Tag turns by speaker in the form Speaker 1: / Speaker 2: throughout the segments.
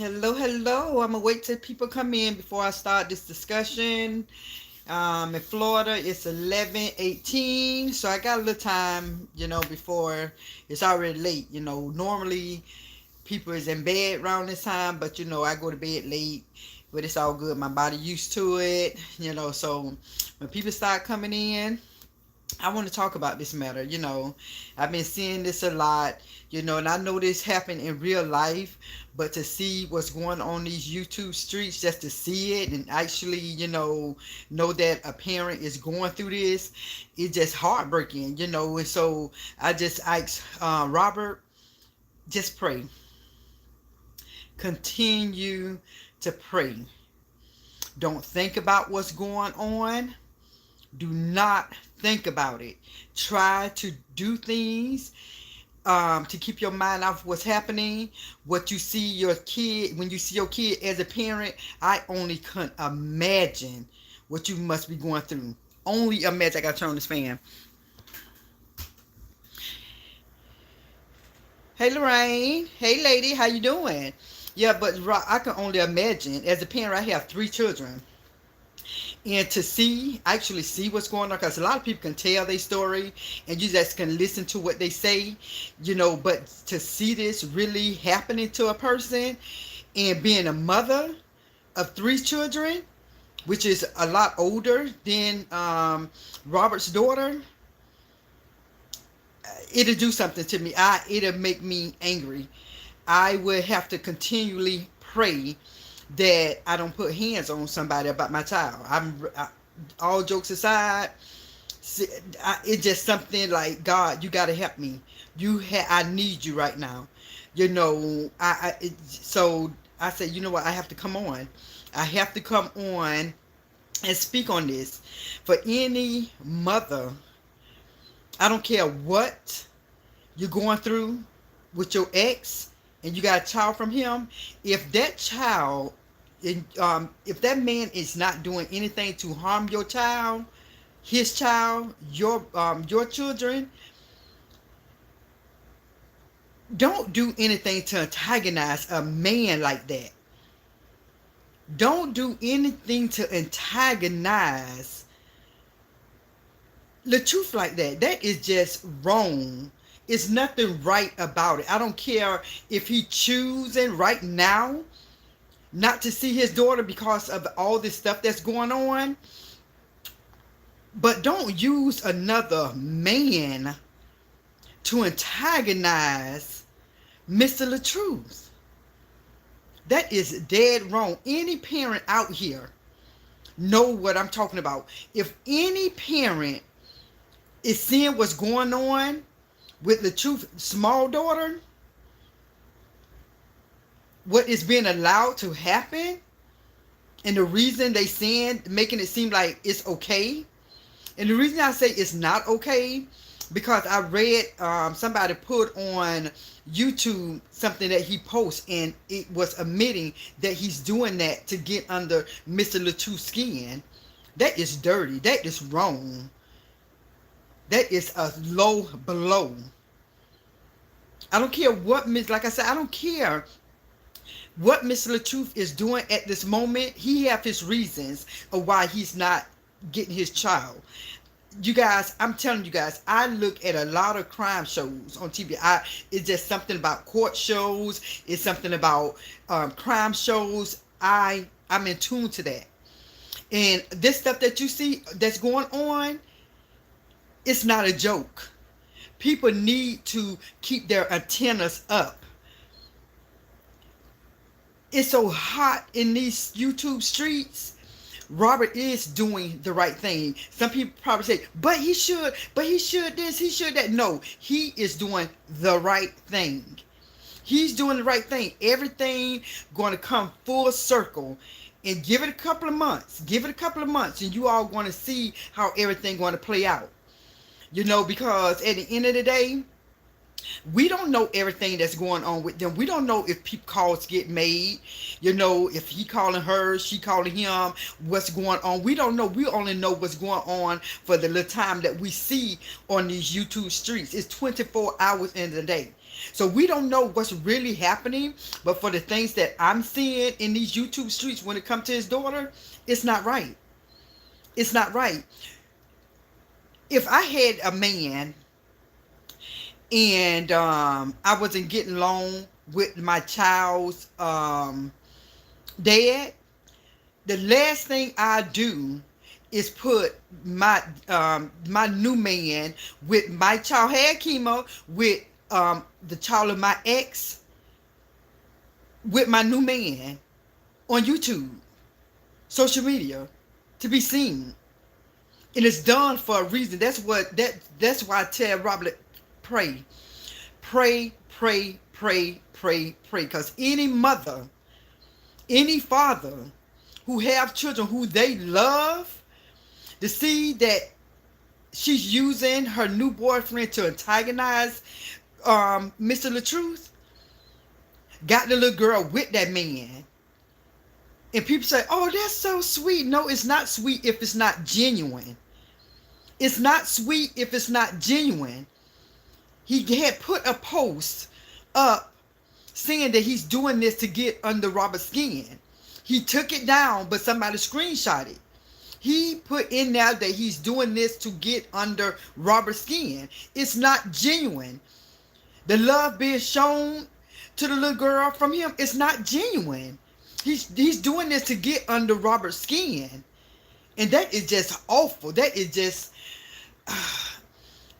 Speaker 1: Hello, hello. I'm gonna wait till people come in before I start this discussion. In Florida, it's 11:18, so I got a little time, before it's already late. Normally people is in bed around this time, but I go to bed late, but it's all good. My body used to it, so when people start coming in, I want to talk about this matter. I've been seeing this a lot, and I know this happened in real life, but to see what's going on these YouTube streets, just to see it and actually, know that a parent is going through this, it's just heartbreaking, And so I just asked Robert, just pray. Continue to pray. Don't think about what's going on. Do not think about it. Try to do things to keep your mind off what's happening. What you see your kid, when you see your kid as a parent, I only can imagine what you must be going through. Only imagine. I gotta turn on this fan. Hey Lorraine. Hey lady, how you doing? Yeah, but I can only imagine. As a parent, I have 3 children. And to actually see what's going on, because a lot of people can tell their story and you just can listen to what they say, but to see this really happening to a person and being a mother of 3 children, which is a lot older than Robert's daughter, it'll do something to me. It'll make me angry. I would have to continually pray that I don't put hands on somebody about my child. All jokes aside, it's just something like, God, you got to help me. I need you right now. So I said, you know what? I have to come on. I have to come on and speak on this. For any mother, I don't care what you're going through with your ex and you got a child from him, if that child, if that man is not doing anything to harm your child, his child, your children, don't do anything to antagonize a man like that. Don't do anything to antagonize the truth like that. That is just wrong. It's nothing right about it. I don't care if he choosing right now not to see his daughter because of all this stuff that's going on. But don't use another man to antagonize Mr. LaTruth. That is dead wrong. Any parent out here know what I'm talking about. If any parent is seeing what's going on with LaTruth's small daughter, what is being allowed to happen, and the reason they saying, making it seem like it's okay, and the reason I say it's not okay, because I read somebody put on YouTube something that he posts, and it was admitting that he's doing that to get under Mr. LaTruth's skin. That is dirty. That is wrong. That is a low blow. I don't care what like I said, I don't care what Mr. LaTruth is doing at this moment. He have his reasons of why he's not getting his child. You guys, I'm telling you guys, I look at a lot of crime shows on TV. It's just something about court shows. It's something about crime shows. I'm in tune to that. And this stuff that you see that's going on, it's not a joke. People need to keep their antennas up. It's so hot in these YouTube streets. Robert is doing the right thing. Some people probably say, but he should this, he should that. No, he is doing the right thing. He's doing the right thing. Everything going to come full circle. And give it a couple of months. Give it a couple of months, and you all going to see how everything going to play out. Because at the end of the day, we don't know everything that's going on with them. We don't know if people calls get made, if he calling her, she calling him, what's going on. We don't know. We only know what's going on for the little time that we see on these YouTube streets. It's 24 hours in the day. So we don't know what's really happening, but for the things that I'm seeing in these YouTube streets when it comes to his daughter, it's not right. It's not right. If I had a man and I wasn't getting along with my child's dad, the last thing I do is put my new man with my child had chemo with the child of my ex with my new man on YouTube, social media, to be seen. And it's done for a reason. That's why I tell Robert, pray. Pray, pray, pray, pray, pray. Because any mother, any father who have children who they love, to see that she's using her new boyfriend to antagonize Mr. LaTruth, got the little girl with that man. And people say, oh, that's so sweet. No, it's not sweet if it's not genuine. It's not sweet if it's not genuine. He had put a post up saying that he's doing this to get under Robert's skin. He took it down, but somebody screenshot it. He put in there that he's doing this to get under Robert's skin. It's not genuine. The love being shown to the little girl from him is not genuine. He's doing this to get under Robert's skin. And that is just awful. That is just...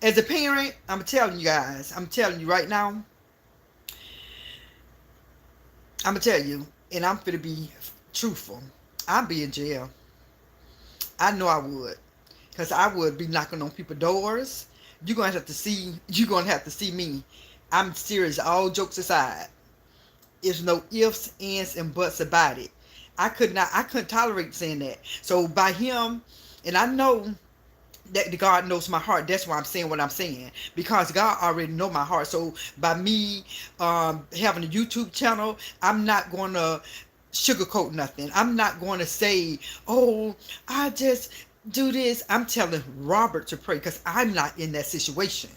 Speaker 1: as a parent, I'm telling you guys, I'm telling you right now, I'm going to tell you, and I'm going to be truthful. I'd be in jail. I know I would. Because I would be knocking on people's doors. You're going to have to see me. I'm serious, all jokes aside. There's no ifs, ands, and buts about it. I couldn't tolerate saying that. So by him, and I know that God knows my heart. That's why I'm saying what I'm saying. Because God already know my heart. So by me having a YouTube channel, I'm not going to sugarcoat nothing. I'm not going to say, oh, I just do this. I'm telling Robert to pray because I'm not in that situation.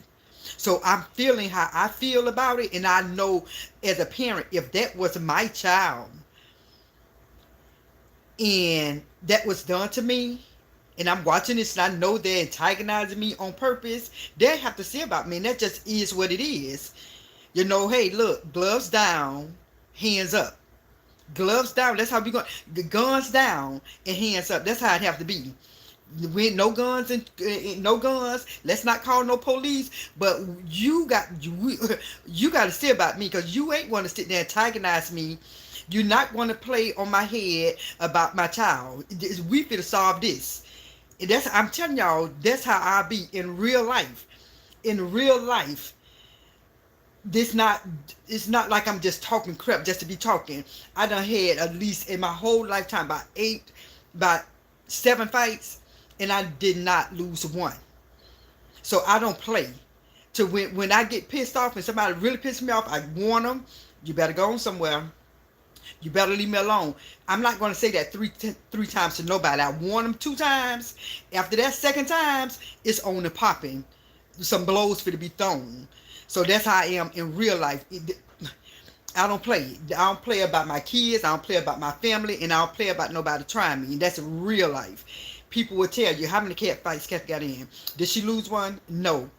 Speaker 1: So I'm feeling how I feel about it. And I know as a parent, if that was my child and that was done to me, and I'm watching this and I know they're antagonizing me on purpose, they have to say about me. And that just is what it is. You know, hey, look, gloves down, hands up. Gloves down. That's how we going. The guns down and hands up. That's how it have to be. With no guns and no guns. Let's not call no police. But you got to say about me because you ain't want to sit there and antagonize me. You're not going to play on my head about my child. We finna solve this. And I'm telling y'all, that's how I be in real life. In real life, it's not like I'm just talking crap just to be talking. I done had at least in my whole lifetime about 7 fights, and I did not lose one. So I don't play. So when I get pissed off and somebody really pisses me off, I warn them, you better go on somewhere. You better leave me alone. I'm not going to say that three times to nobody. I warn them 2 times. After that second times, it's on and popping. Some blows for to be thrown. So that's how I am in real life. I don't play. I don't play about my kids. I don't play about my family. And I don't play about nobody trying me. And that's real life. People will tell you how many cat fights Cat got in. Did she lose one? No.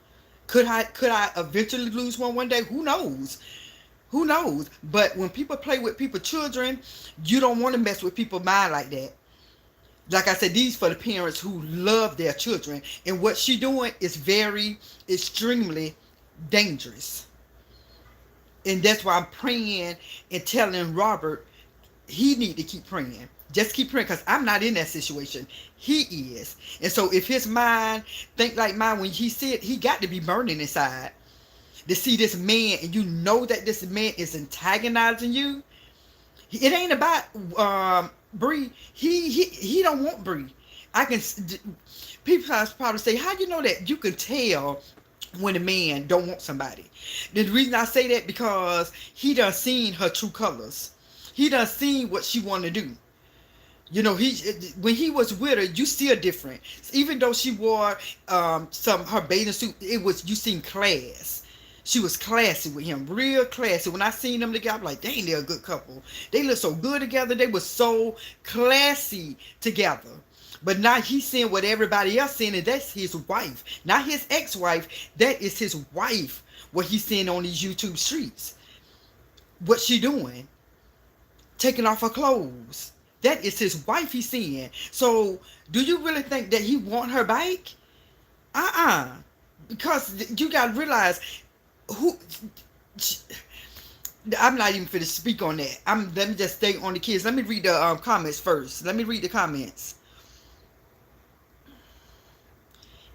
Speaker 1: Could I eventually lose one day? Who knows? Who knows? But when people play with people's children, you don't want to mess with people's mind like that. Like I said, these for the parents who love their children. And what she doing is very, extremely dangerous. And that's why I'm praying and telling Robert he need to keep praying. Just keep praying because I'm not in that situation. He is. And so if his mind think like mine when he see it, he got to be burning inside. To see this man and you know that this man is antagonizing you. It ain't about Bree. He don't want Bree. People probably say, how you know that? You can tell when a man don't want somebody. The reason I say that because he done seen her true colors. He done seen what she want to do. You know, when he was with her, you see her different. Even though she wore her bathing suit, you seen class. She was classy with him, real classy. When I seen them together, I'm like, dang, they're a good couple. They look so good together. They were so classy together. But now he's seeing what everybody else seeing, and that's his wife, not his ex-wife. That is his wife. What he's seeing on these YouTube streets. What she doing? Taking off her clothes. That is his wife he's seeing. So, do you really think that he want her back? Because you got to realize who. I'm not even finna speak on that. Let me just stay on the kids. Let me read the comments first. Let me read the comments.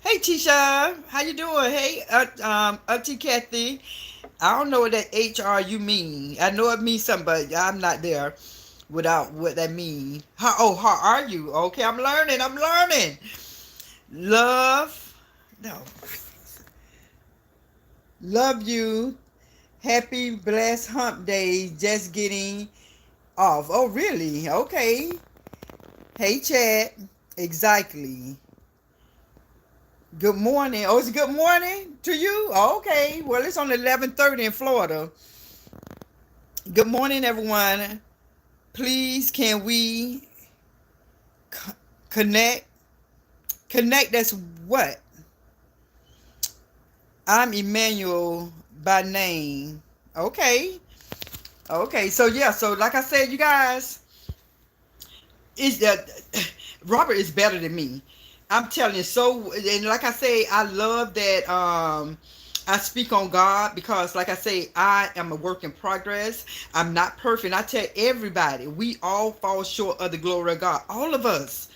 Speaker 1: Hey Tisha, how you doing? Hey, Auntie Kathy. I don't know what that HR you mean. I know it means something, but I'm not there without what that mean. How are you? Okay, I'm learning. I'm learning. Love, no, love you. Happy blessed hump day. Just getting off. Oh, really? Okay. Hey, Chad. Exactly. Good morning. Oh, it's good morning to you? Okay. Well, it's only 11:30 in Florida. Good morning, everyone. Please, can we connect? Connect, that's what? I'm Emmanuel by name. Okay. Okay. So, yeah. So, like I said, you guys, is Robert is better than me. I'm telling you. So, and like I say, I love that I speak on God because, like I say, I am a work in progress. I'm not perfect. I tell everybody, we all fall short of the glory of God. All of us.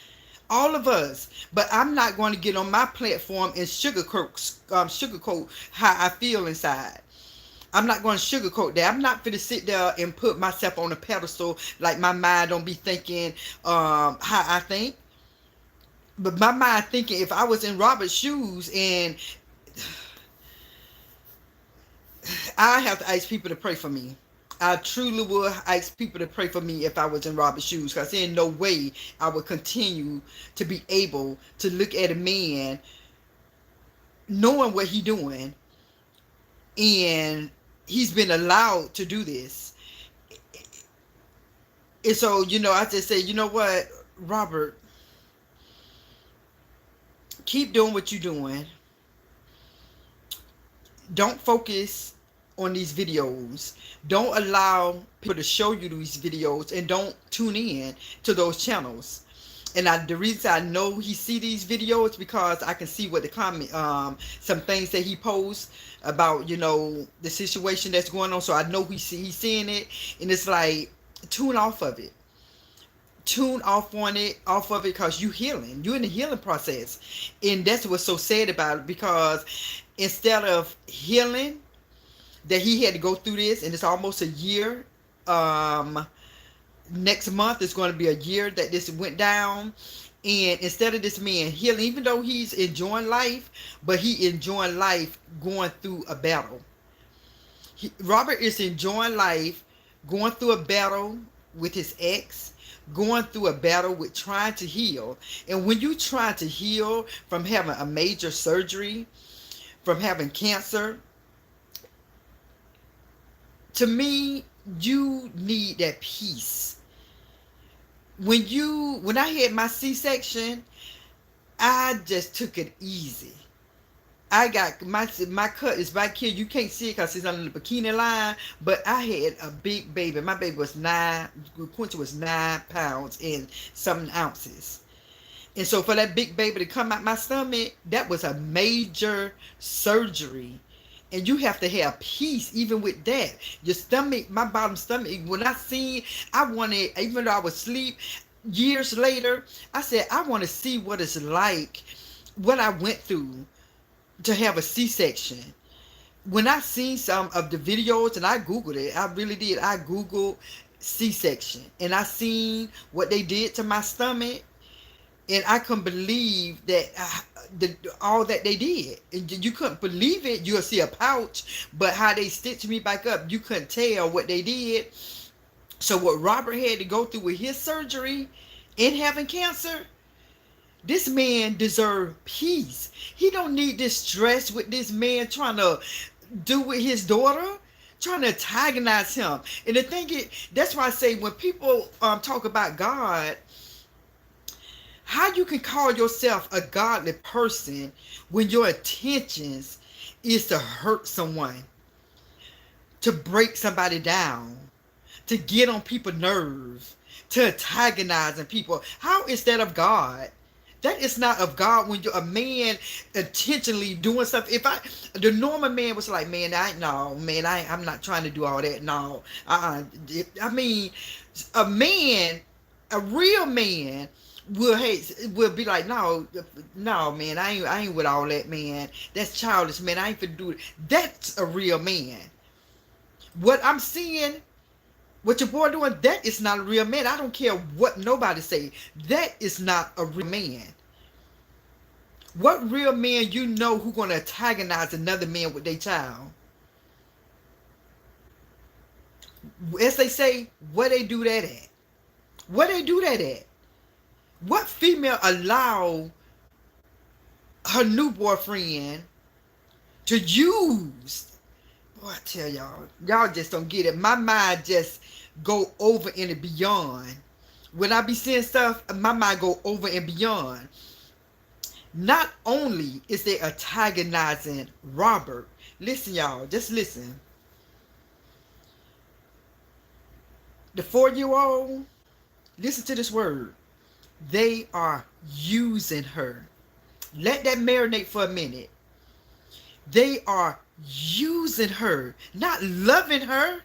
Speaker 1: All of us. But I'm not going to get on my platform and sugarcoat how I feel inside. I'm not going to sugarcoat that. I'm not going to sit there and put myself on a pedestal like my mind don't be thinking how I think. But my mind thinking if I was in Robert's shoes, and I have to ask people to pray for me. I truly would ask people to pray for me if I was in Robert's shoes, because there's no way I would continue to be able to look at a man knowing what he's doing, and he's been allowed to do this. And so, I just say, you know what, Robert, keep doing what you're doing. Don't focus on these videos. Don't allow people to show you these videos, and don't tune in to those channels. And the reason I know he see these videos because I can see what the comment, some things that he posts about, the situation that's going on. So I know he's seeing it, and it's like, tune off of it. Tune off of it, because you're in the healing process. And that's what's so sad about it, because instead of healing, that he had to go through this, and it's almost a year. Next month is going to be a year that this went down. And instead of this man healing, even though he's enjoying life, but he enjoying life going through a battle. Robert is enjoying life going through a battle with his ex, going through a battle with trying to heal. And when you try to heal from having a major surgery, from having cancer, to me, you need that peace. When I had my C-section, I just took it easy. I got my cut is back here. You can't see it because it's under the bikini line. But I had a big baby. My baby was Quincy was 9 pounds and something ounces. And so for that big baby to come out my stomach, that was a major surgery. And you have to have peace even with that. Your stomach, my bottom stomach, when I wanted, even though I was asleep, years later, I said, I want to see what it's like, what I went through to have a C-section. When I seen some of the videos, and I Googled it, I really did. I Googled C-section, and I seen what they did to my stomach, and I couldn't believe that all that they did. And you couldn't believe it. You'll see a pouch, but how they stitched me back up, you couldn't tell what they did. So what Robert had to go through with his surgery and having cancer, this man deserves peace. He don't need this stress with this man trying to do with his daughter, trying to antagonize him. And the thing is, that's why I say when people talk about God, how you can call yourself a godly person when your intentions is to hurt someone, to break somebody down, to get on people's nerves, to antagonizing people. How is that of God? That is not of God when you're a man intentionally doing stuff. If the normal man was like, man, I'm not trying to do all that. No, I mean, a man, a real man will be like, no, man, I ain't with all that, man. That's childish, man. I ain't finna do it. That's a real man. What I'm seeing, what your boy doing, that is not a real man. I don't care what nobody say. That is not a real man. What real man you know who gonna antagonize another man with their child? As they say, where they do that at? Where they do that at? What female allow her new boyfriend to use? Boy, I tell y'all just don't get it. My mind just go over and beyond. When I be seeing stuff, my mind go over and beyond. Not only is they antagonizing Robert, listen y'all, just listen. The 4-year-old, listen to this word. They are using her. Let that marinate for a minute. They are using her, not loving her.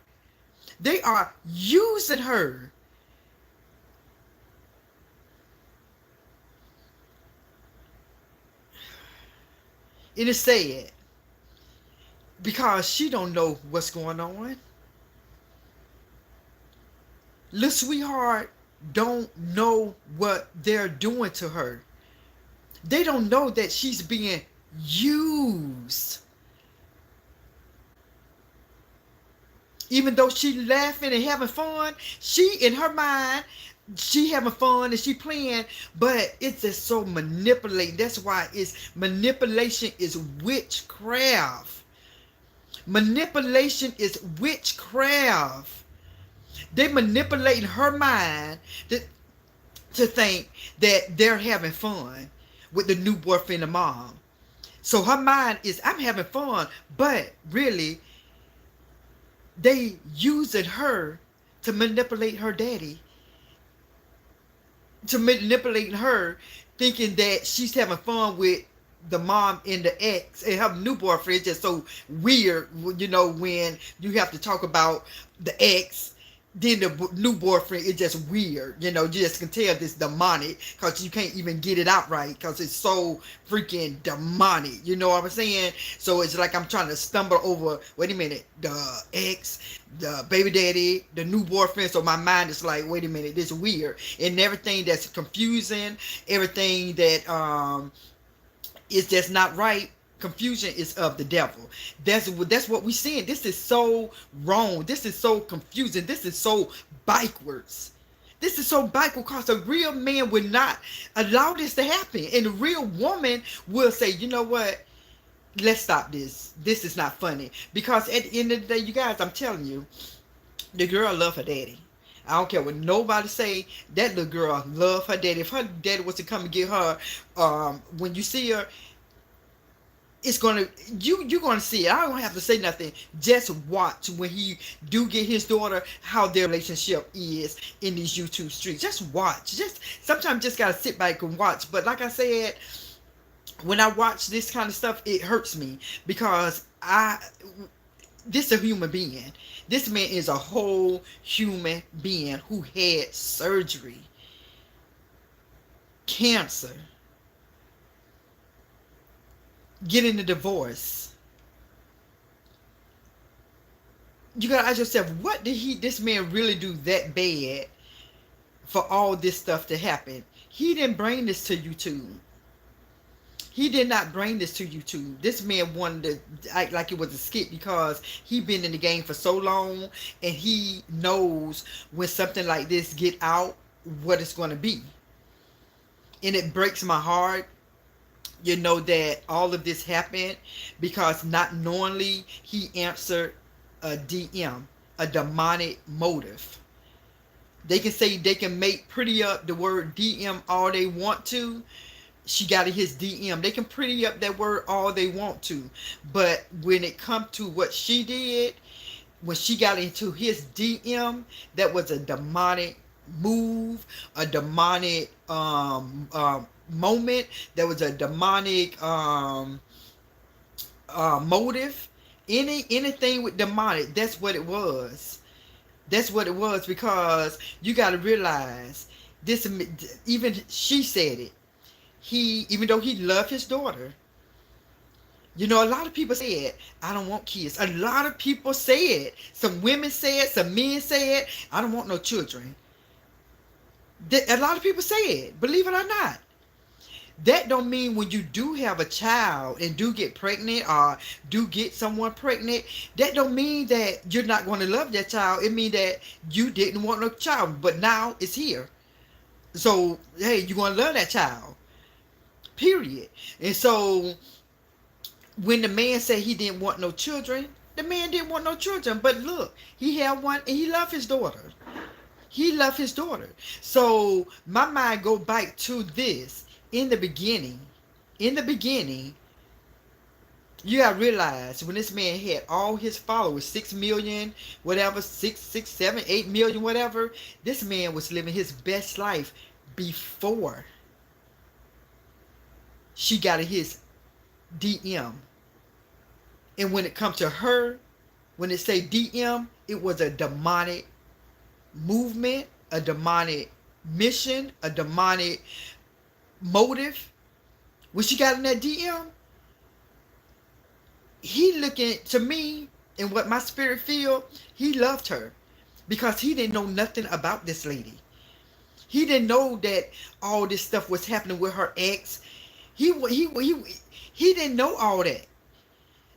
Speaker 1: They are using her. And it's sad because she don't know what's going on. Little sweetheart don't know what they're doing to her. They don't know that she's being used. Even though she laughing and having fun, she in her mind, she having fun and she playing, but it's just so manipulating. That's why it's manipulation is witchcraft. Manipulation is witchcraft. They manipulating her mind to think that they're having fun with the new boyfriend and mom. So her mind is, I'm having fun, but really, they using her to manipulate her daddy, to manipulate her, thinking that she's having fun with the mom and the ex, and her new boyfriend. Just so weird, you know, when you have to talk about the ex, then the new boyfriend is just weird. You know, you just can tell this demonic because you can't even get it out right because it's so freaking demonic. You know what I'm saying? So it's like I'm trying to stumble over, wait a minute, the ex, the baby daddy, the new boyfriend. So my mind is like, wait a minute, this is weird. And everything that's confusing, everything that is just not right. Confusion is of the devil. That's what we're seeing. This is so wrong. This is so confusing. This is so backwards. This is so backwards because a real man would not allow this to happen. And a real woman will say, you know what? Let's stop this. This is not funny. Because at the end of the day, you guys, I'm telling you, the girl love her daddy. I don't care what nobody say. That little girl love her daddy. If her daddy was to come and get her, when you see her, it's gonna you're gonna see it. I don't have to say nothing. Just watch when he do get his daughter, how their relationship is in these YouTube streets. Just watch. Just sometimes just gotta sit back and watch. But like I said, when I watch this kind of stuff, it hurts me because this is a human being. This man is a whole human being who had surgery, cancer, getting a divorce. You gotta ask yourself, what did this man really do that bad for all this stuff to happen? He didn't bring this to YouTube. He did not bring this to YouTube. This man wanted to act like it was a skit because he been in the game for so long and he knows when something like this get out, what it's going to be. And it breaks my heart You know that all of this happened because not knowingly he answered a DM, a demonic motive. They can say, they can make pretty up the word DM all they want to. She got in his DM. They can pretty up that word all they want to. But when it comes to what she did, when she got into his DM, that was a demonic move, a demonic moment. There was a demonic motive. Anything with demonic, that's what it was. That's what it was, because you got to realize this. Even she said it. He, even though he loved his daughter, you know, a lot of people said, I don't want kids. A lot of people said, some women said, some men said, I don't want no children. A lot of people said, believe it or not. That don't mean when you do have a child and do get pregnant or do get someone pregnant, that don't mean that you're not going to love that child. It means that you didn't want no child, but now it's here. So, hey, you're going to love that child. Period. And so when the man said he didn't want no children, the man didn't want no children. But look, he had one and he loved his daughter. He loved his daughter. So my mind go back to this. In the beginning, you gotta realize when this man had all his followers, 6 million, whatever, 7, 8 million, whatever, this man was living his best life before she got in his DM. And when it comes to her, when it say DM, it was a demonic movement, a demonic mission, a demonic motive. When she got in that DM, he looking to me, and what my spirit feel, he loved her because he didn't know nothing about this lady. He didn't know that all this stuff was happening with her ex. He didn't know all that.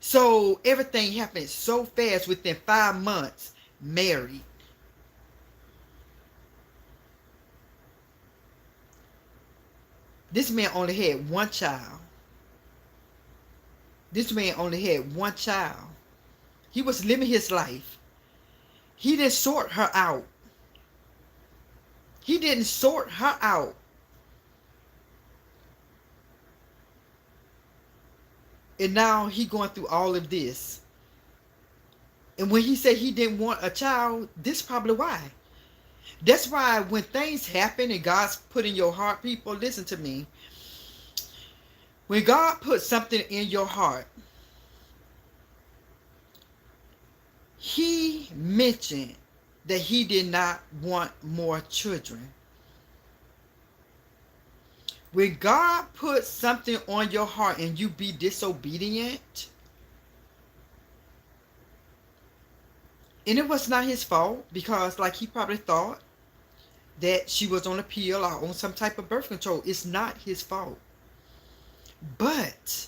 Speaker 1: So everything happened so fast. Within 5 months, married. This man only had one child. This man only had one child. He was living his life. He didn't sort her out. He didn't sort her out. And now he going through all of this. And when he said he didn't want a child, this is probably why. That's why when things happen and God's put in your heart, people, listen to me. When God puts something in your heart, he mentioned that he did not want more children. When God puts something on your heart and you be disobedient, and it was not his fault, because like he probably thought that she was on a pill or on some type of birth control. It's not his fault. But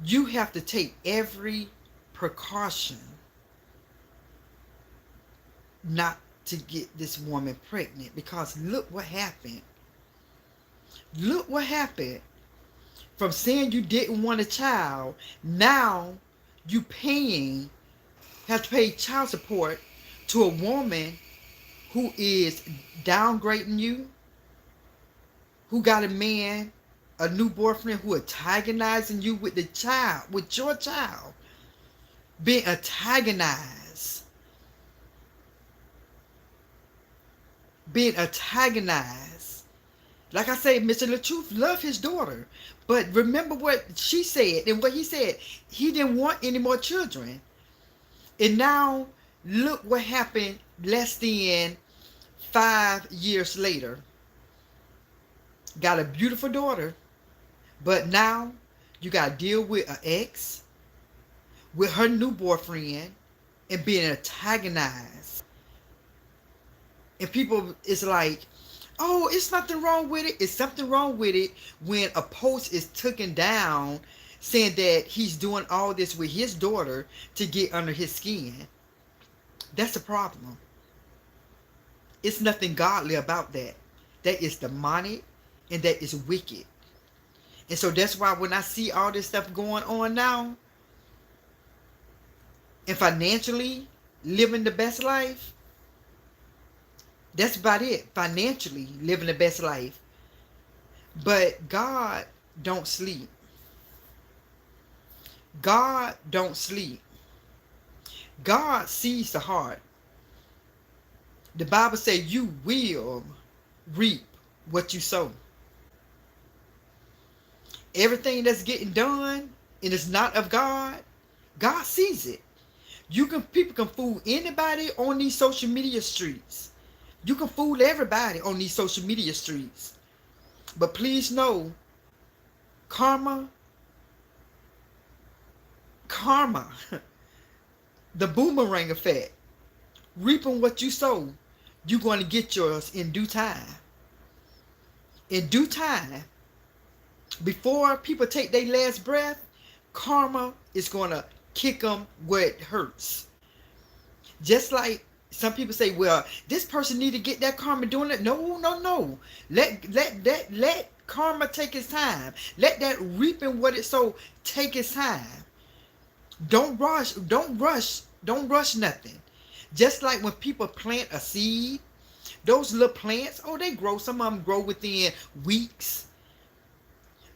Speaker 1: you have to take every precaution not to get this woman pregnant, because look what happened. Look what happened. From saying you didn't want a child, now you have to pay child support to a woman who is downgrading you, who got a man, a new boyfriend, who antagonizing you with the child, with your child, being antagonized. Being antagonized. Like I say, Mr. LaTruth loved his daughter. But remember what she said and what he said. He didn't want any more children. And now, look what happened less than 5 years later. Got a beautiful daughter. But now, you got to deal with an ex, with her new boyfriend, and being antagonized. And people, it's like, oh, it's nothing wrong with it. It's something wrong with it when a post is taken down saying that he's doing all this with his daughter to get under his skin. That's a problem. It's nothing godly about that. That is demonic and that is wicked. And so that's why when I see all this stuff going on now, and financially living the best life, that's about it. Financially living the best life. But God don't sleep. God don't sleep. God sees the heart. The Bible says you will reap what you sow. Everything that's getting done and it's not of God, God sees it. People can fool anybody on these social media streets. You can fool everybody on these social media streets. But please know, karma, karma, the boomerang effect, reaping what you sow, you're going to get yours in due time. In due time, before people take their last breath, karma is going to kick them where it hurts. Just like some people say, well, this person need to get that karma doing it. No, no, no. Let karma take its time. Let that reaping what it so take its time. Don't rush nothing. Just like when people plant a seed, those little plants, they grow. Some of them grow within weeks.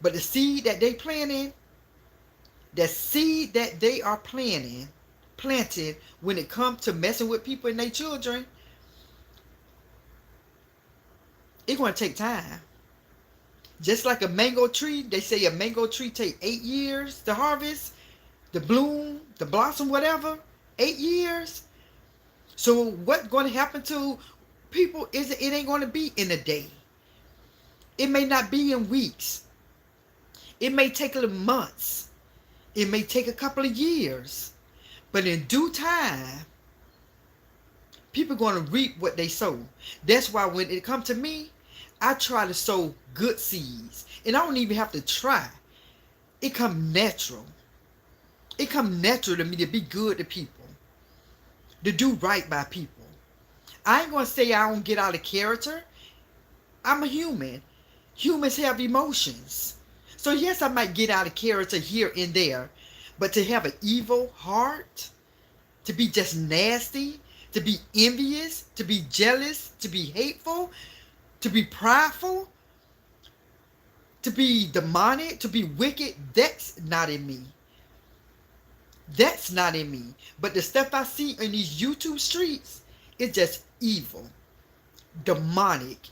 Speaker 1: But the seed that they planted, the seed that they are planted when it comes to messing with people and their children, it's going to take time. Just like a mango tree, they say a mango tree take 8 years to harvest, to bloom, to blossom, whatever. 8 years. So what's going to happen to people is it ain't going to be in a day. It may not be in weeks. It may take a little months. It may take a couple of years. But in due time, people are going to reap what they sow. That's why when it comes to me, I try to sow good seeds. And I don't even have to try. It comes natural. It comes natural to me to be good to people. To do right by people. I ain't going to say I don't get out of character. I'm a human. Humans have emotions. So yes, I might get out of character here and there. But to have an evil heart, to be just nasty, to be envious, to be jealous, to be hateful, to be prideful, to be demonic, to be wicked, that's not in me. That's not in me. But the stuff I see in these YouTube streets is just evil, demonic.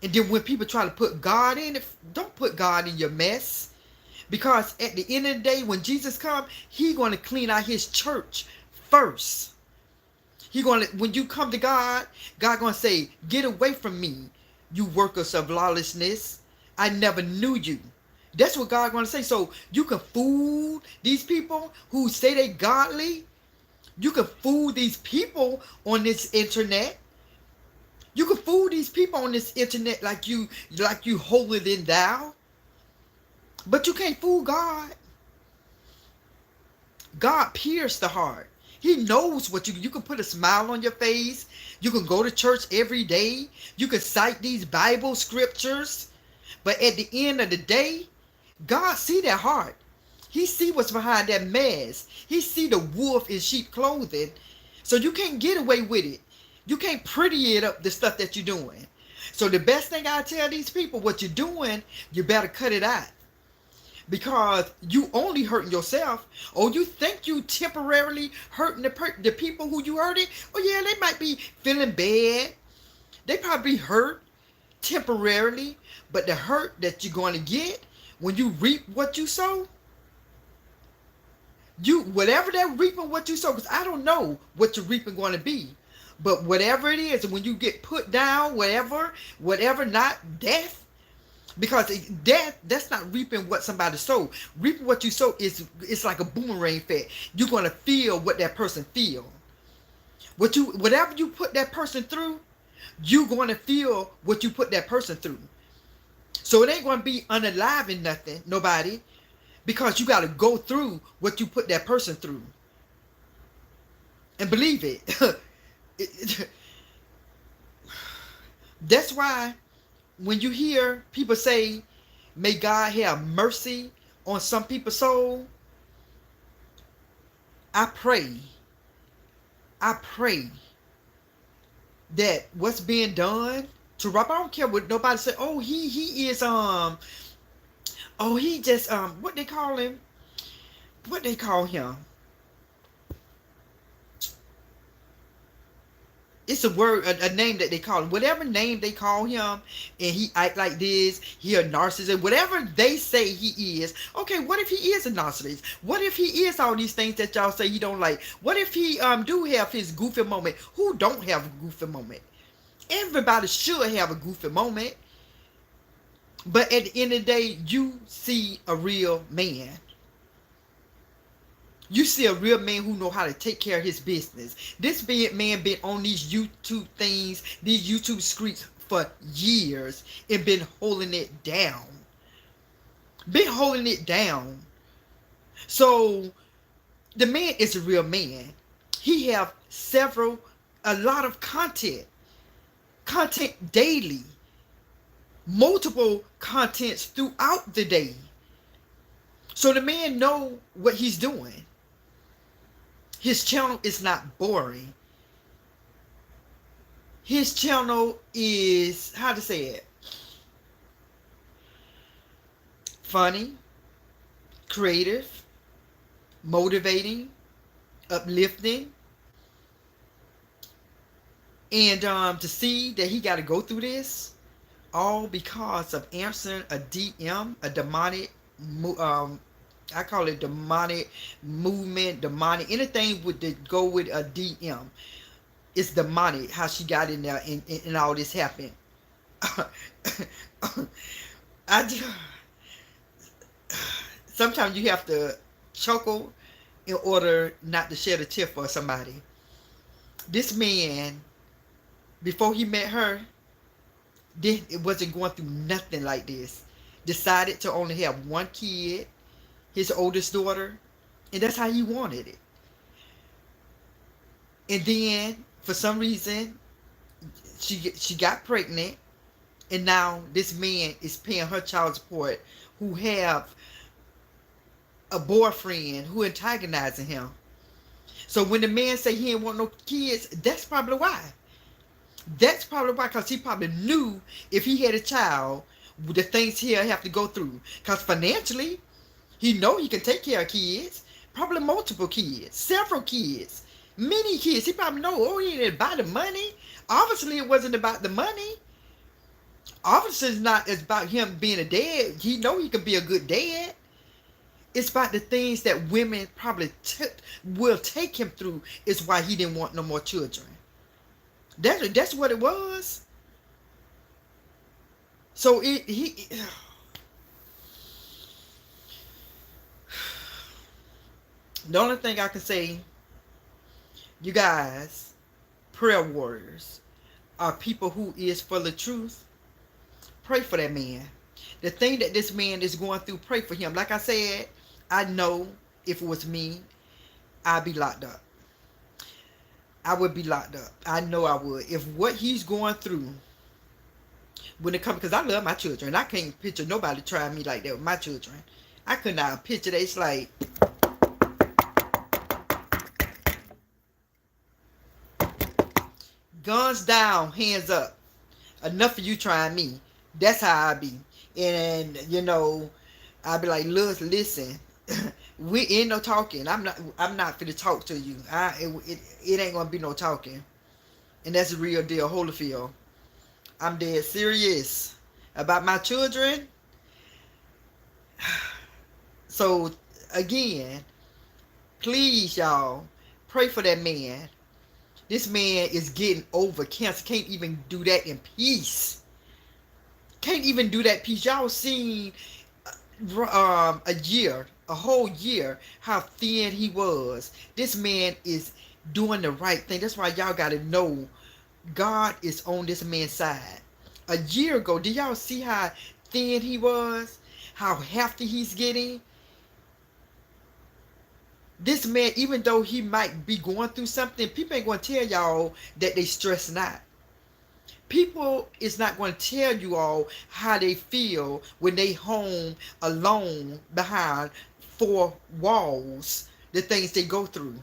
Speaker 1: And then when people try to put God in it, don't put God in your mess. Because at the end of the day, when Jesus comes, He's going to clean out His church first. When you come to God, God going to say, get away from me, you workers of lawlessness. I never knew you. That's what God going to say. So you can fool these people who say they godly. You can fool these people on this internet. You can fool these people on this internet like you holier than thou. But you can't fool God. God pierced the heart. He knows what you can put a smile on your face. You can go to church every day. You can cite these Bible scriptures. But at the end of the day, God see that heart. He see what's behind that mask. He see the wolf in sheep clothing. So you can't get away with it. You can't pretty it up, the stuff that you're doing. So the best thing I tell these people, what you're doing, you better cut it out. Because you only hurting yourself. Or you think you temporarily hurting the people who you hurting. Oh yeah, they might be feeling bad. They probably hurt temporarily. But the hurt that you're going to get when you reap what you sow, whatever that reaping what you sow, because I don't know what your reaping going to be. But whatever it is, when you get put down, whatever, not death, because death, that's not reaping what somebody sowed. Reaping what you sow it's like a boomerang effect. You're going to feel what that person feel. Whatever you put that person through, you're going to feel what you put that person through. So it ain't going to be unaliving nothing, nobody, because you got to go through what you put that person through. And believe it. That's why when you hear people say, May God have mercy on some people's soul. I pray, I pray that what's being done to Rob, I don't care what nobody say. Oh, he is oh, he just what they call him? What they call him? It's a word, a name that they call him. Whatever name they call him, and he act like this, he a narcissist. Whatever they say he is. Okay, what if he is a narcissist? What if he is all these things that y'all say he don't like? What if he do have his goofy moment? Who don't have a goofy moment? Everybody should have a goofy moment. But at the end of the day, you see a real man. You see a real man who know how to take care of his business. This man been on these YouTube things, these YouTube streets for years and been holding it down. Been holding it down. So the man is a real man. He have a lot of content daily, multiple contents throughout the day. So the man know what he's doing. His channel is not boring. His channel is, how to say it, funny, creative, motivating, uplifting. And to see that he got to go through this, all because of answering a DM, a demonic I call it demonic movement, demonic, anything with the go with a DM. It's demonic how she got in there and all this happened. Sometimes you have to chuckle in order not to shed a tear for somebody. This man, before he met her, it wasn't going through nothing like this. Decided to only have one kid, his oldest daughter, and that's how he wanted it. And then for some reason she got pregnant, and now this man is paying her child support, who have a boyfriend who antagonizing him. So when the man say he didn't want no kids, that's probably why. That's probably why, because he probably knew if he had a child, the things he'll have to go through. Because financially, he know he can take care of kids, probably multiple kids, several kids, many kids. He probably know, oh, he ain't about the money. Obviously, it wasn't about the money. Obviously, it's not about him being a dad. He know he could be a good dad. It's about the things that women probably will take him through is why he didn't want no more children. That's what it was. So the only thing I can say, you guys, prayer warriors, are people who is for the truth. Pray for that man. The thing that this man is going through, pray for him. Like I said, I know if it was me, I'd be locked up. I would be locked up. I know I would. If what he's going through, when it comes, because I love my children. I can't picture nobody trying me like that with my children. I could not picture that. It's like, guns down, hands up. Enough of you trying me. That's how I be. And, you know, I'll be like, look, listen, we ain't no talking. I'm not finna talk to you. It ain't gonna be no talking. And that's the real deal, Holyfield. I'm dead serious about my children. So, again, please, y'all, pray for that man. This man is getting over cancer. Can't even do that in peace. Can't even do that peace. Y'all seen a whole year, how thin he was. This man is doing the right thing. That's why y'all got to know God is on this man's side. A year ago, did y'all see how thin he was? How hefty he's getting? This man, even though he might be going through something, people ain't going to tell y'all that they stressing out. People is not going to tell you all how they feel when they home alone behind four walls, the things they go through.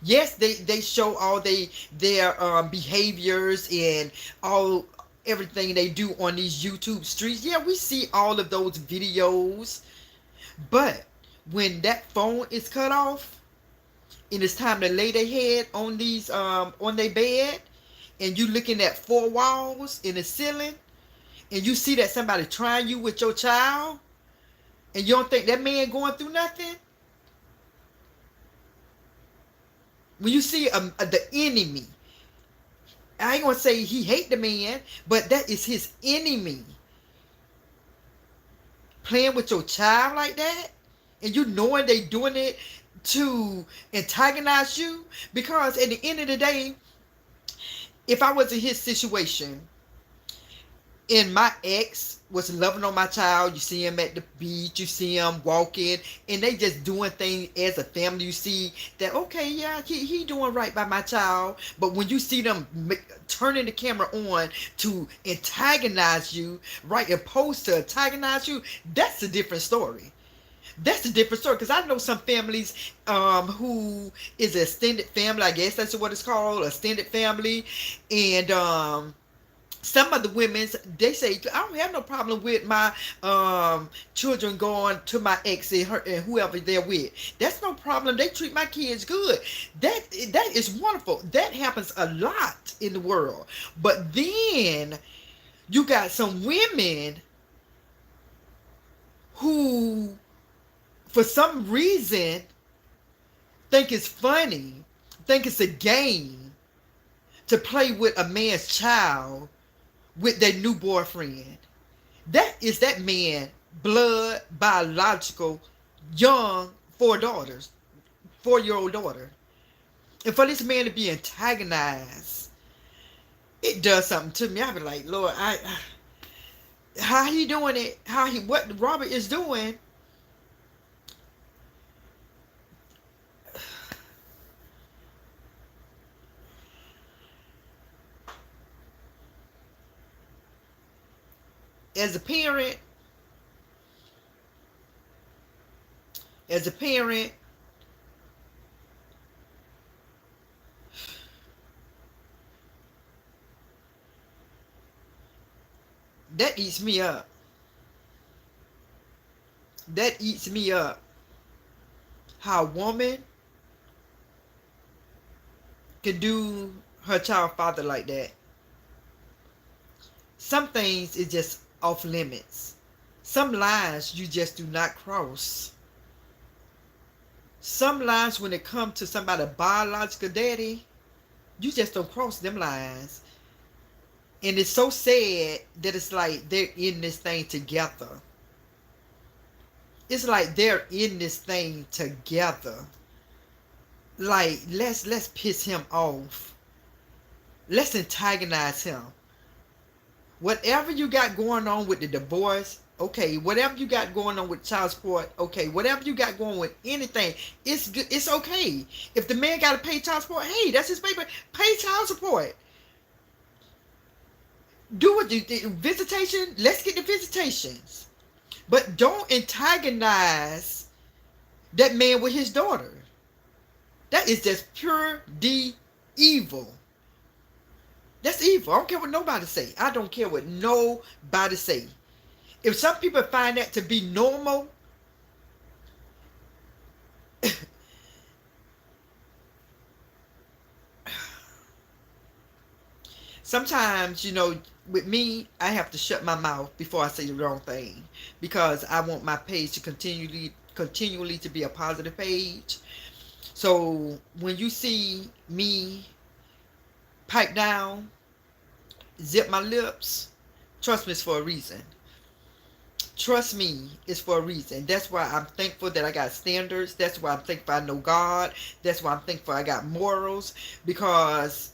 Speaker 1: Yes, they show all their behaviors and all everything they do on these YouTube streets. Yeah, we see all of those videos, but when that phone is cut off and it's time to lay their head on these on their bed, and you looking at four walls in the ceiling, and you see that somebody trying you with your child, and you don't think that man going through nothing. When you see the enemy, I ain't gonna say he hate the man, but that is his enemy playing with your child like that, and you knowing they doing it to antagonize you. Because at the end of the day, if I was in his situation and my ex was loving on my child, you see him at the beach, you see him walking, and they just doing things as a family. You see that, okay, yeah, he doing right by my child. But when you see them turning the camera on to antagonize you, right, opposed to antagonize you, that's a different story. That's a different story, because I know some families who is an extended family. I guess that's what it's called, extended family. And some of the women's, they say, I don't have no problem with my children going to my ex and, her, and whoever they're with. That's no problem. They treat my kids good. That is wonderful. That happens a lot in the world. But then you got some women who, for some reason, think it's funny, think it's a game to play with a man's child with their new boyfriend. That is that man, blood, biological, young, 4-year-old daughter. And for this man to be antagonized, it does something to me. I be like, Lord, how he doing it? What Robert is doing? As a parent, as a parent, that eats me up. That eats me up. How a woman can do her child father like that. Some things is just off limits. Some lines you just do not cross. Some lines, when it comes to somebody biological daddy, you just don't cross them lines. And it's so sad that it's like they're in this thing together. It's like they're in this thing together. Like, let's piss him off. Let's antagonize him. Whatever you got going on with the divorce, okay. Whatever you got going on with child support, okay. Whatever you got going with anything, it's good. It's okay. If the man got to pay child support, hey, that's his paper. Pay child support. Do what you visitation. Let's get the visitations, but don't antagonize that man with his daughter. That is just pure D evil. That's evil. I don't care what nobody say. I don't care what nobody say. If some people find that to be normal, sometimes, with me, I have to shut my mouth before I say the wrong thing, because I want my page to continually to be a positive page. So when you see me pipe down, zip my lips, trust me, it's for a reason. Trust me, it's for a reason. That's why I'm thankful that I got standards. That's why I'm thankful I know God. That's why I'm thankful I got morals. Because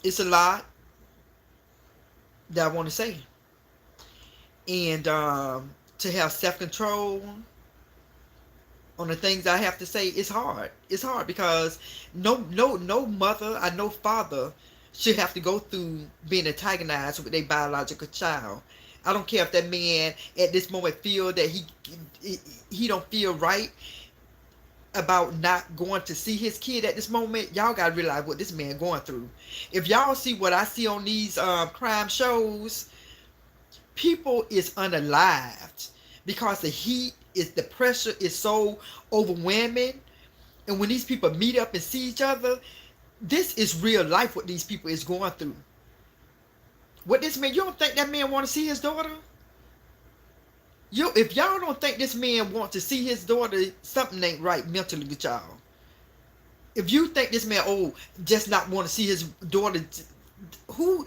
Speaker 1: it's a lot that I want to say. And to have self-control, on the things I have to say, it's hard. It's hard because no mother or no father should have to go through being antagonized with their biological child. I don't care if that man at this moment feel that he don't feel right about not going to see his kid at this moment. Y'all gotta realize what this man going through. If y'all see what I see on these crime shows, people is unalived because the pressure is so overwhelming. And when these people meet up and see each other, this is real life what these people is going through. What this man, you don't think that man want to see his daughter? If y'all don't think this man want to see his daughter, something ain't right mentally with y'all. If you think this man, just not want to see his daughter, oh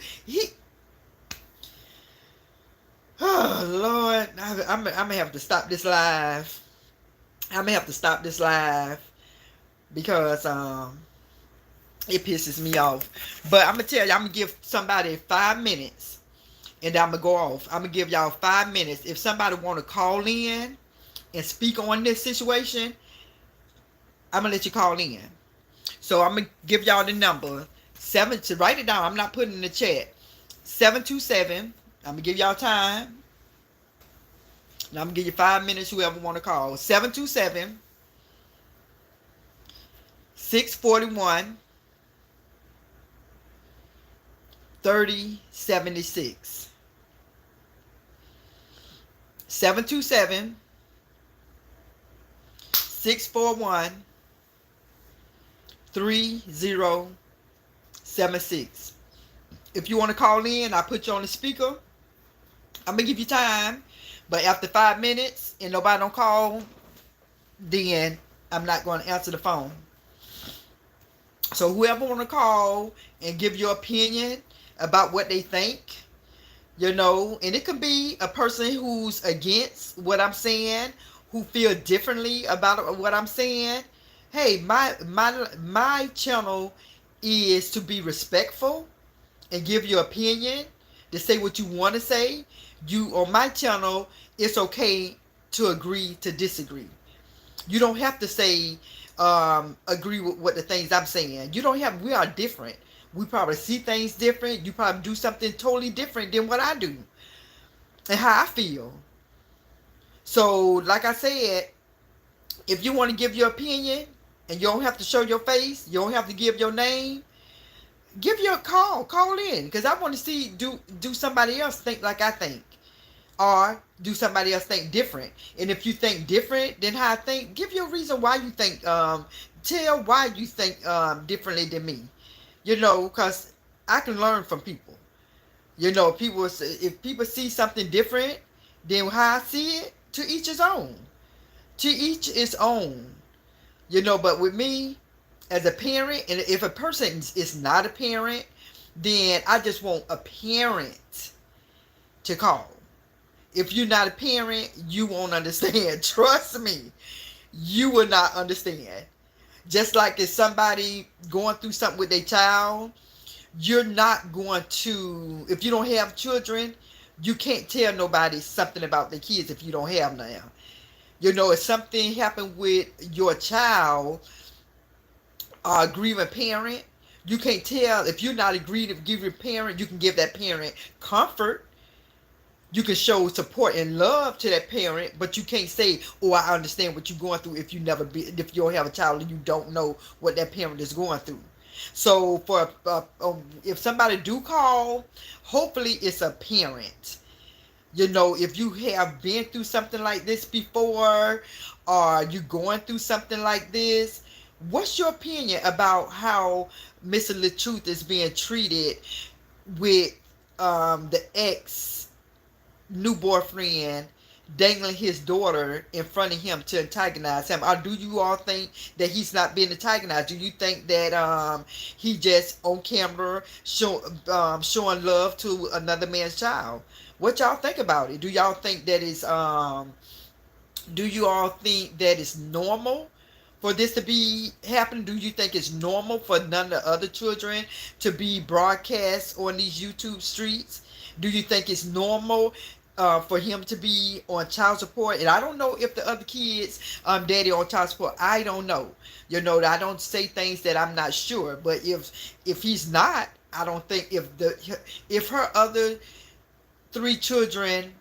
Speaker 1: Lord, I'm gonna have to stop this live. I'm gonna have to stop this live because it pisses me off. But I'm gonna tell you, I'm gonna give somebody 5 minutes, and I'm gonna go off. I'm gonna give y'all 5 minutes. If somebody want to call in and speak on this situation, I'm gonna let you call in. So I'm gonna give y'all the number to write it down. I'm not putting in the chat. 727. I'm gonna give y'all time. Now I'm gonna give you 5 minutes. Whoever want to call, 727 641 3076. 727 641 3076. If you want to call in, I put you on the speaker. I'm gonna give you time, but after 5 minutes and nobody don't call, then I'm not going to answer the phone. So whoever want to call and give your opinion about what they think, and it could be a person who's against what I'm saying, who feel differently about what I'm saying. Hey, my channel is to be respectful and give your opinion, to say what you want to say. You on my channel, it's okay to agree to disagree. You don't have to say agree with what the things I'm saying. We are different. We probably see things different. You probably do something totally different than what I do and how I feel. So like I said, if you want to give your opinion and you don't have to show your face, you don't have to give your name, give your call in, because I want to see do somebody else think like I think, or do somebody else think different. And if you think different than how I think, give your reason why you think, tell why you think differently than me, because I can learn from people. If people see something different than how I see it, to each his own. To each his own. But with me, as a parent, and if a person is not a parent, then I just want a parent to call. If you're not a parent, you won't understand. Trust me, you will not understand. Just like if somebody going through something with their child, you're not going to, if you don't have children, you can't tell nobody something about their kids if you don't have them. If something happened with your child, a grieving parent, you can't tell. If you're not agreed to give your parent, you can give that parent comfort. You can show support and love to that parent, but you can't say, I understand what you're going through if you don't have a child and you don't know what that parent is going through. So if somebody do call, hopefully it's a parent. If you have been through something like this before, or you going through something like this, what's your opinion about how Mr. LaTruth is being treated with the ex new boyfriend dangling his daughter in front of him to antagonize him? Or do you all think that he's not being antagonized? Do you think that he just on camera showing love to another man's child? What y'all think about it? Do y'all think that is normal for this to be happening? Do you think it's normal for none of the other children to be broadcast on these YouTube streets? Do you think it's normal for him to be on child support. And I don't know if the other kids, daddy on child support. I don't know. I don't say things that I'm not sure. But if he's not, I don't think if her other three children's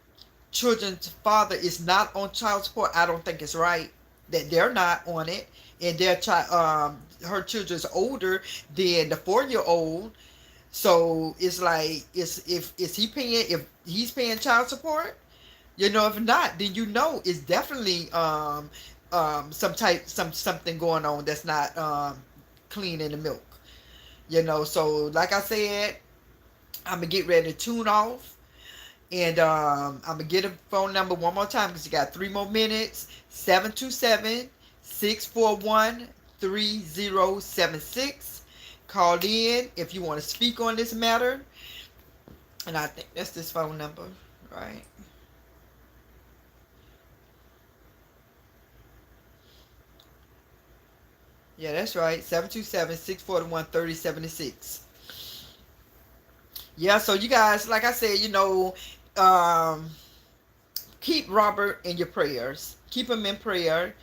Speaker 1: father is not on child support, I don't think it's right that they're not on it, and their child, her children's older than the 4-year old. So it's like, if he's paying child support, if not, then it's definitely something going on that's not clean in the milk. So like I said, I'm gonna get ready to tune off. And I'm going to get a phone number one more time because you got 3 more minutes. 727-641-3076. Call in if you want to speak on this matter. And I think that's this phone number, right? Yeah, that's right. 727-641-3076. Yeah, so you guys, like I said, um, keep Robert in your prayers. Keep him in prayer.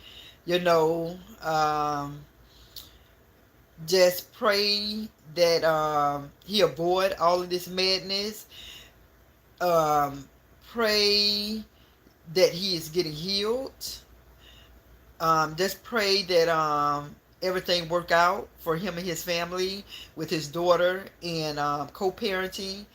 Speaker 1: You know, just pray that he avoid all of this madness. Pray that he is getting healed. Just pray that everything work out for him and his family with his daughter and co-parenting.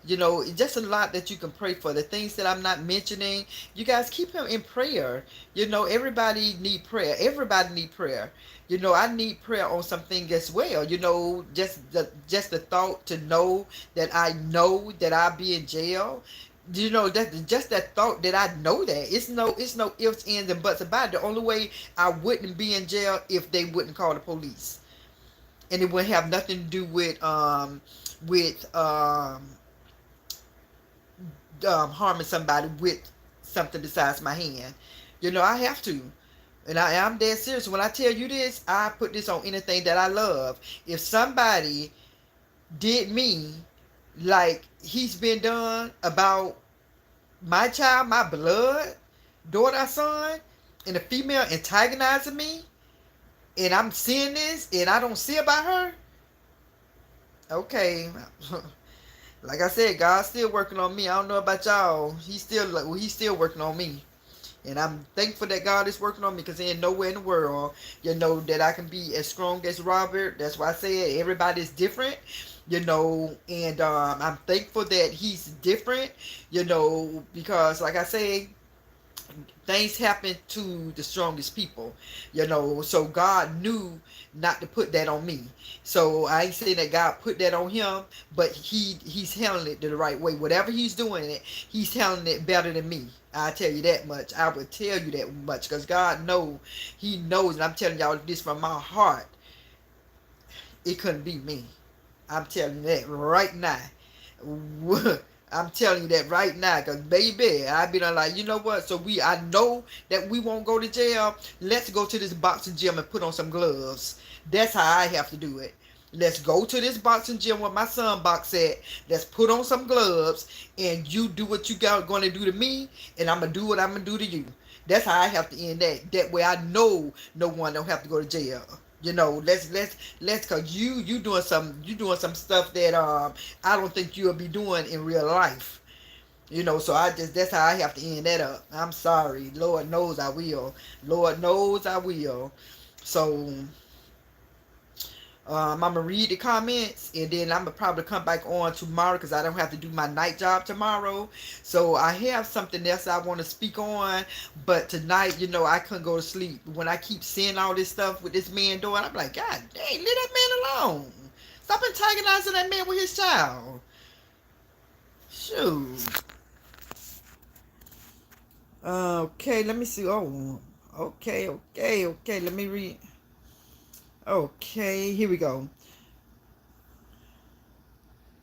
Speaker 1: Just a lot that you can pray for. The things that I'm not mentioning, you guys keep him in prayer. Everybody need prayer. Everybody need prayer. I need prayer on something as well. Just the thought to know that I'll be in jail. That just that thought that I know that it's no ifs, ands, and buts about it. The only way I wouldn't be in jail if they wouldn't call the police, and it wouldn't have nothing to do with harming somebody with something besides my hand. I have to. And I'm dead serious. When I tell you this, I put this on anything that I love. If somebody did me like he's been done about my child, my blood, daughter, son, and a female antagonizing me, and I'm seeing this, and I don't see about her, okay. Like I said, God's still working on me. I don't know about y'all. He's still working on me. And I'm thankful that God is working on me, because there ain't nowhere in the world, that I can be as strong as Robert. That's why I said everybody's different, and I'm thankful that he's different, because like I say, things happen to the strongest people, so God knew not to put that on me. So I ain't saying that God put that on him, but he's handling it the right way. Whatever he's doing it, he's handling it better than me. I tell you that much. I would tell you that much, because God he knows, and I'm telling y'all this from my heart. It couldn't be me. I'm telling you that right now. I'm telling you that right now, because baby, I've been like, you know what? So I know that we won't go to jail. Let's go to this boxing gym and put on some gloves. That's how I have to do it. Let's go to this boxing gym where my son box at. Let's put on some gloves, and you do what you going to do to me, and I'm going to do what I'm going to do to you. That's how I have to end that. That way I know no one don't have to go to jail. Let's cause you doing some stuff that I don't think you'll be doing in real life. So that's how I have to end that up. I'm sorry. Lord knows I will. Lord knows I will. So I'm gonna read the comments, and then I'm gonna probably come back on tomorrow, because I don't have to do my night job tomorrow. So I have something else I want to speak on, but tonight, I couldn't go to sleep when I keep seeing all this stuff with this man doing. I'm like, God dang, leave that man alone. Stop antagonizing that man with his child. Shoot. Okay, let me see. Oh, okay. Let me read. Okay, here we go.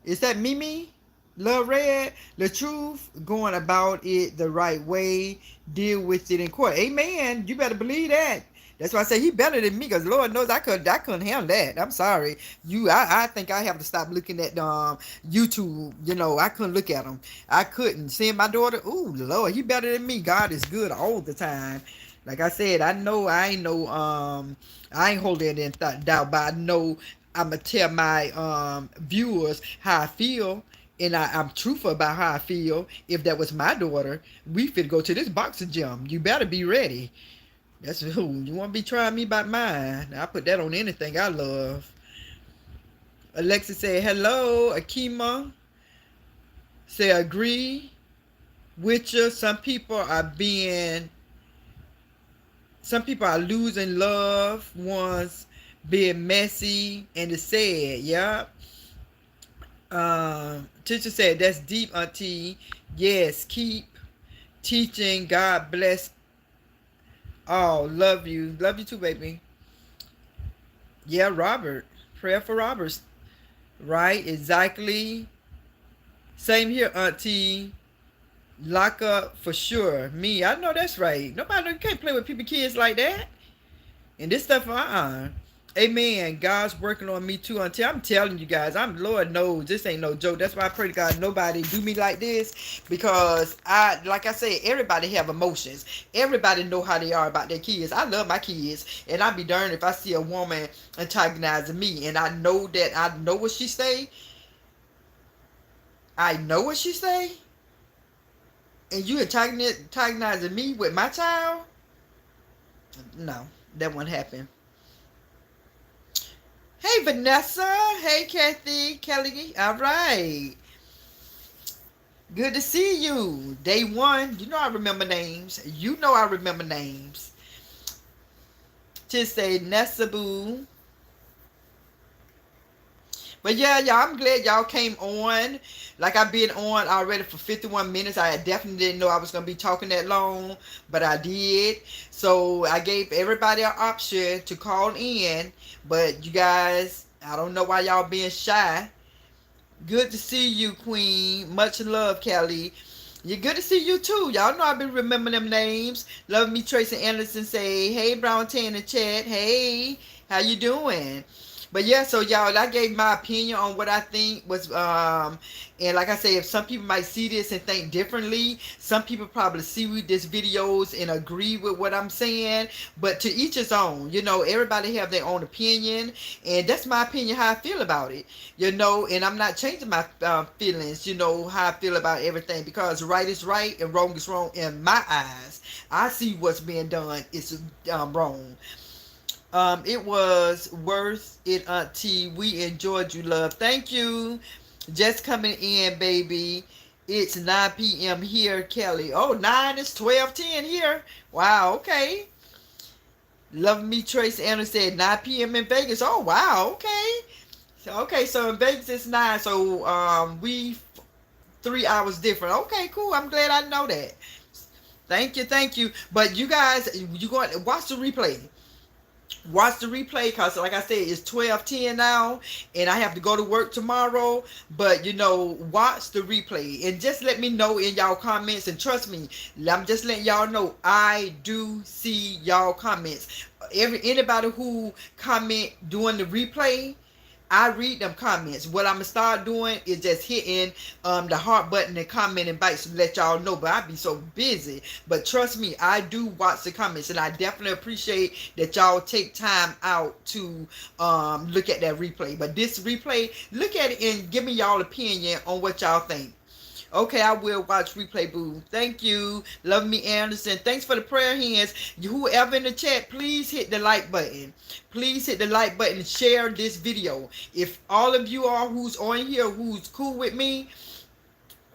Speaker 1: Is that Mimi? Love Red? The truth, going about it the right way, deal with it in court. Amen. You better believe that. That's why I say he better than me, because Lord knows I couldn't handle that. I'm sorry. I think I have to stop looking at YouTube. I couldn't look at him. I couldn't. Seeing my daughter, ooh Lord, he better than me. God is good all the time. Like I said, I know I ain't no I ain't holding it in doubt, but I know I'ma tell my viewers how I feel, and I'm truthful about how I feel. If that was my daughter, we fit go to this boxing gym. You better be ready. That's who you want to be trying me by mine. I put that on anything I love. Alexa said hello. Akima say agree with you. Some people are losing loved ones, being messy, and it's sad. Yeah. Teacher said that's deep, auntie. Yes, keep teaching. God bless. Oh, love you too, baby. Yeah, Robert. Prayer for Roberts. Right, exactly. Same here, auntie. Lock up for sure. Me, I know that's right. Nobody can't play with people, kids like that. And this stuff, Amen. God's working on me too. Until I'm telling you guys, Lord knows this ain't no joke. That's why I pray to God nobody do me like this, because like I said, everybody have emotions. Everybody know how they are about their kids. I love my kids, and I'd be darned if I see a woman antagonizing me, and I know what she say. I know what she say, and you antagonizing me with my child. No, that won't happen. Hey, Vanessa. Hey, Kathy. Kelly. All right. Good to see you. Day one. You know I remember names. Just say Nessa Boo. But yeah, y'all, I'm glad y'all came on. Like I've been on already for 51 minutes. I definitely didn't know I was going to be talking that long, but I did. So I gave everybody an option to call in. But you guys, I don't know why y'all being shy. Good to see you, Queen. Much love, Kelly. You're good to see you too. Y'all know I've been remembering them names. Love me, Tracy Anderson. Say, hey, Brown Tan in the chat. Hey, how you doing? But yeah, so y'all, I gave my opinion on what I think was, and like I say, if some people might see this and think differently, some people probably see this videos and agree with what I'm saying, but to each his own. Everybody have their own opinion, and that's my opinion, how I feel about it, and I'm not changing my feelings, how I feel about everything, because right is right and wrong is wrong in my eyes. I see what's being done is wrong. It was worth it, auntie. We enjoyed you, love. Thank you. Just coming in, baby. It's 9 p.m. here, Kelly. Oh, 9 is 12:10 here. Wow, okay. Love me, Trace Anderson said 9 p.m. in Vegas. Oh, wow, okay. So in Vegas it's 9. So we 3 hours different. Okay, cool. I'm glad I know that. Thank you. But you guys, you going to watch the replay. Watch the replay, because like I said, it's 12:10 now, and I have to go to work tomorrow. But watch the replay and just let me know in y'all comments. And trust me, I'm just letting y'all know I do see y'all comments. Anybody who comment during the replay, I read them comments. What I'm gonna start doing is just hitting the heart button and commenting back to let y'all know. But I be so busy. But trust me, I do watch the comments, and I definitely appreciate that y'all take time out to look at that replay. But this replay, look at it and give me y'all opinion on what y'all think. Okay, I will watch replay, boo. Thank you. Love me, Anderson. Thanks for the prayer hands. Whoever in the chat, please hit the like button. Please hit the like button and share this video. If all of you are who's on here, who's cool with me,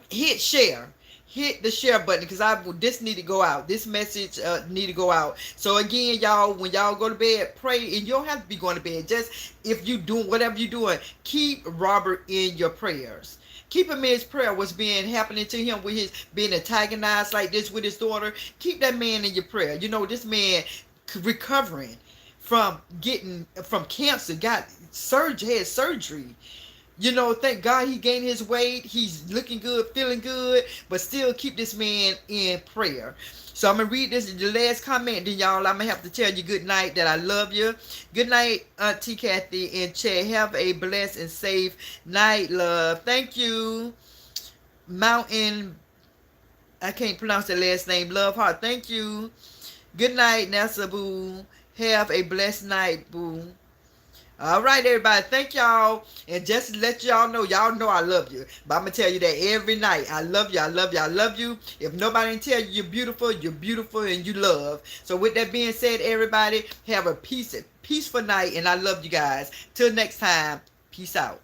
Speaker 1: hit share. Hit the share button, because this need to go out. This message need to go out. So again, y'all, when y'all go to bed, pray, and you don't have to be going to bed. Just if you doing whatever you're doing, keep Robert in your prayers. Keep him in his prayer. What's been happening to him with his being antagonized like this with his daughter. Keep that man in your prayer. This man recovering from cancer, had surgery. Thank God he gained his weight. He's looking good, feeling good, but still keep this man in prayer. So I'm gonna read this the last comment, then y'all I'm gonna have to tell you good night, that I love you. Good night, Auntie Kathy and Chad. Have a blessed and safe night, love. Thank you. Mountain, I can't pronounce the last name. Love Heart. Thank you. Good night, Nessa Boo. Have a blessed night, Boo. All right, everybody. Thank y'all. And just to let y'all know I love you. But I'm going to tell you that every night. I love you. I love you. I love you. If nobody can tell you you're beautiful and you love. So with that being said, everybody, have a peaceful night. And I love you guys. Till next time. Peace out.